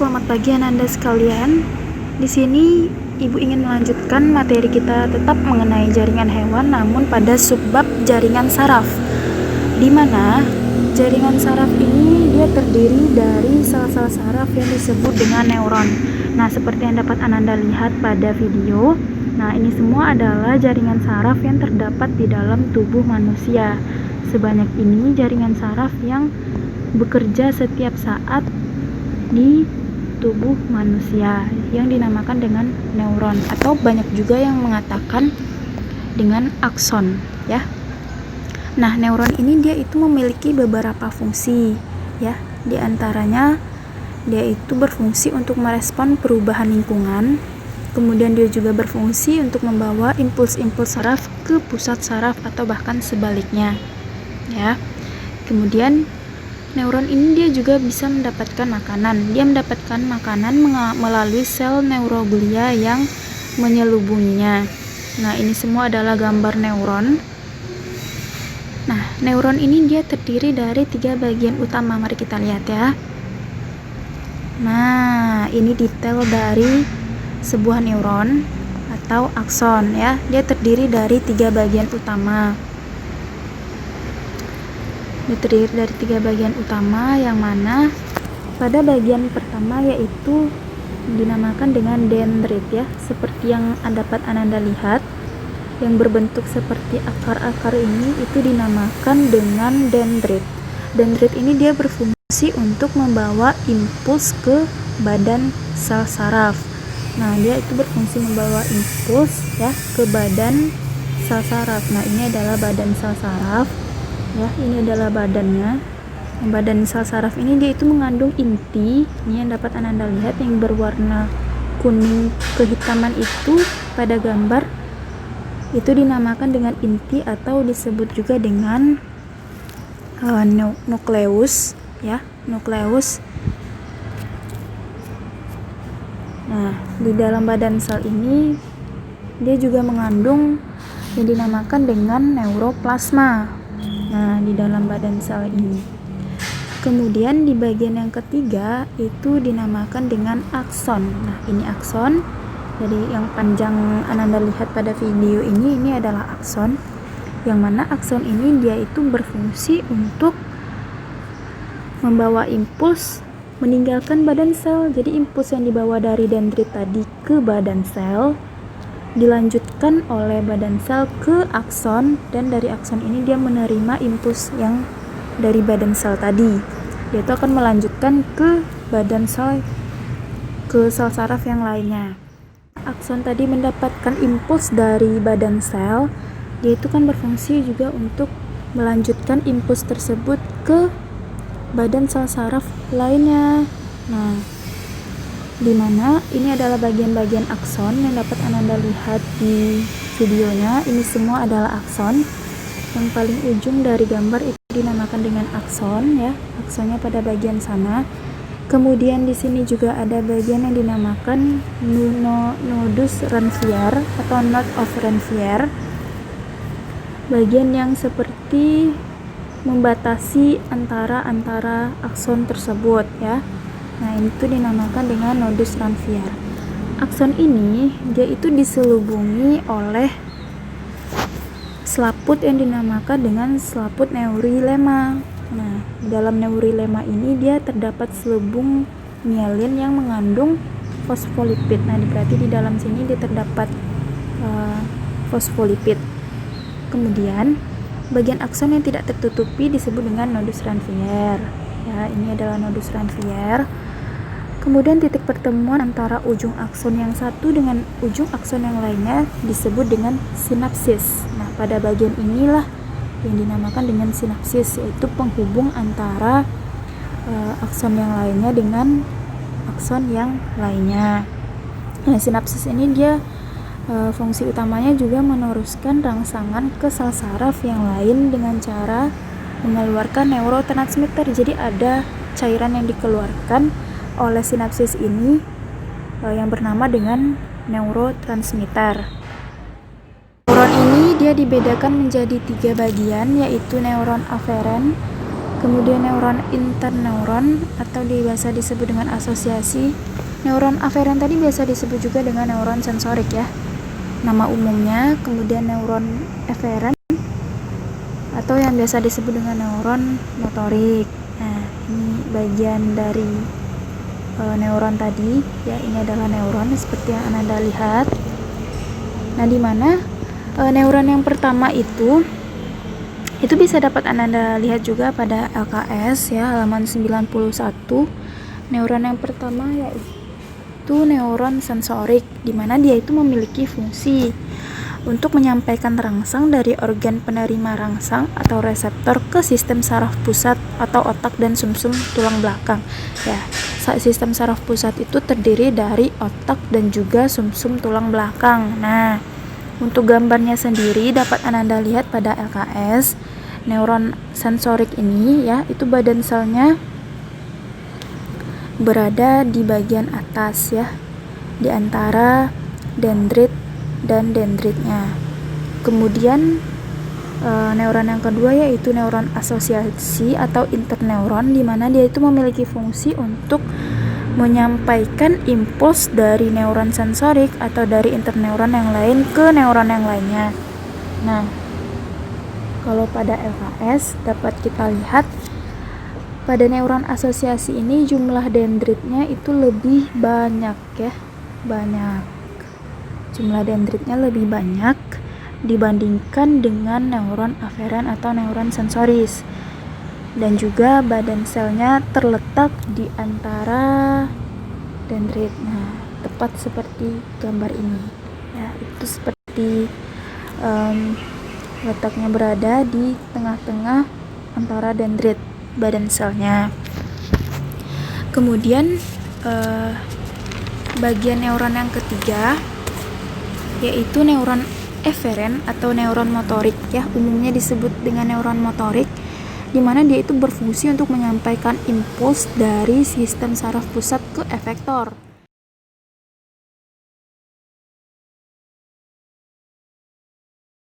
selamat pagi Ananda sekalian. Di sini Ibu ingin melanjutkan materi kita tetap mengenai jaringan hewan namun pada subbab jaringan saraf. Di mana jaringan saraf ini dia terdiri dari sel-sel saraf yang disebut dengan neuron. Nah, seperti yang dapat Ananda lihat pada video, nah ini semua adalah jaringan saraf yang terdapat di dalam tubuh manusia. Sebanyak ini jaringan saraf yang bekerja setiap saat di tubuh manusia yang dinamakan dengan neuron, atau banyak juga yang mengatakan dengan akson ya. Nah, neuron ini dia itu memiliki beberapa fungsi ya. Di antaranya dia itu berfungsi untuk merespon perubahan lingkungan. Kemudian dia juga berfungsi untuk membawa impuls-impuls saraf ke pusat saraf atau bahkan sebaliknya ya. Kemudian neuron ini dia juga bisa mendapatkan makanan. Dia mendapatkan makanan melalui sel neuroglia yang menyelubunginya. Nah, ini semua adalah gambar neuron. Nah, neuron ini dia terdiri dari 3 bagian utama. Mari kita lihat ya. Nah, ini detail dari sebuah neuron atau akson ya. Dia terdiri dari 3 bagian utama. Terdiri dari 3 bagian utama, yang mana pada bagian pertama yaitu dinamakan dengan dendrit ya, seperti yang dapat Ananda lihat yang berbentuk seperti akar-akar ini itu dinamakan dengan dendrit. Dendrit ini dia berfungsi untuk membawa impuls ke badan sel saraf. Nah, dia itu berfungsi membawa impuls ya ke badan sel saraf. Nah, ini adalah badan sel saraf ya, ini adalah badannya. Badan sel saraf ini dia itu mengandung inti, ini yang dapat Ananda lihat yang berwarna kuning kehitaman itu pada gambar itu dinamakan dengan inti atau disebut juga dengan nukleus ya, nukleus. Nah, di dalam badan sel ini dia juga mengandung yang dinamakan dengan neuroplasma. Nah, di dalam badan sel ini. Kemudian di bagian yang ketiga itu dinamakan dengan akson. Nah, ini akson. Jadi yang panjang Ananda lihat pada video ini adalah akson. Yang mana akson ini dia itu berfungsi untuk membawa impuls meninggalkan badan sel. Jadi impuls yang dibawa dari dendrit tadi ke badan sel dilanjutkan oleh badan sel ke akson, dan dari akson ini dia menerima impuls yang dari badan sel tadi. Dia itu akan melanjutkan ke badan sel, ke sel saraf yang lainnya. Akson tadi mendapatkan impuls dari badan sel, dia itu kan berfungsi juga untuk melanjutkan impuls tersebut ke badan sel saraf lainnya. Nah, dimana ini adalah bagian-bagian akson yang dapat Ananda lihat di videonya. Ini semua adalah akson. Yang paling ujung dari gambar itu dinamakan dengan akson ya, aksonnya pada bagian sana. Kemudian di sini juga ada bagian yang dinamakan nodus Ranvier atau node of Ranvier, bagian yang seperti membatasi antara akson tersebut ya. Nah, itu dinamakan dengan nodus Ranvier. Akson ini dia itu diselubungi oleh selaput yang dinamakan dengan selaput neurilema. Nah, dalam neurilema ini dia terdapat selubung mielin yang mengandung fosfolipid. Nah, berarti di dalam sini dia terdapat fosfolipid. Kemudian bagian akson yang tidak tertutupi disebut dengan nodus Ranvier. Ya, ini adalah nodus Ranvier. Kemudian titik pertemuan antara ujung akson yang satu dengan ujung akson yang lainnya disebut dengan sinapsis. Nah, pada bagian inilah yang dinamakan dengan sinapsis, yaitu penghubung antara akson yang lainnya dengan akson yang lainnya. Nah, sinapsis ini dia fungsi utamanya juga meneruskan rangsangan ke sel saraf yang lain dengan cara mengeluarkan neurotransmitter. Jadi ada cairan yang dikeluarkan oleh sinapsis ini yang bernama dengan neurotransmitter. Neuron ini dia dibedakan menjadi 3 bagian, yaitu neuron aferen, Kemudian neuron interneuron atau biasa disebut dengan asosiasi. Neuron aferen tadi biasa disebut juga dengan neuron sensorik ya, nama umumnya. Kemudian neuron eferen atau yang biasa disebut dengan neuron motorik. Nah, ini bagian dari neuron tadi ya. Ini adalah neuron seperti yang Anda lihat. Nah, di mana neuron yang pertama itu bisa dapat Anda lihat juga pada LKS ya, halaman 91. Neuron yang pertama yaitu neuron sensorik, di mana dia itu memiliki fungsi untuk menyampaikan rangsang dari organ penerima rangsang atau reseptor ke sistem saraf pusat atau otak dan sumsum tulang belakang. Ya, sistem saraf pusat itu terdiri dari otak dan juga sumsum tulang belakang. Nah, untuk gambarnya sendiri dapat Anda lihat pada LKS. Neuron sensorik ini ya, itu badan selnya berada di bagian atas ya, di antara dendrit dan dendritnya. Kemudian neuron yang kedua yaitu neuron asosiasi atau interneuron, di mana dia itu memiliki fungsi untuk menyampaikan impuls dari neuron sensorik atau dari interneuron yang lain ke neuron yang lainnya. Nah, kalau pada LKS dapat kita lihat pada neuron asosiasi ini jumlah dendritnya itu lebih banyak ya, jumlah dendritnya lebih banyak dibandingkan dengan neuron aferen atau neuron sensoris, dan juga badan selnya terletak di antara dendrit. Nah, tepat seperti gambar ini ya, itu seperti letaknya berada di tengah-tengah antara dendrit badan selnya. Kemudian bagian neuron yang ketiga yaitu neuron eferen atau neuron motorik ya, umumnya disebut dengan neuron motorik, di mana dia itu berfungsi untuk menyampaikan impuls dari sistem saraf pusat ke efektor.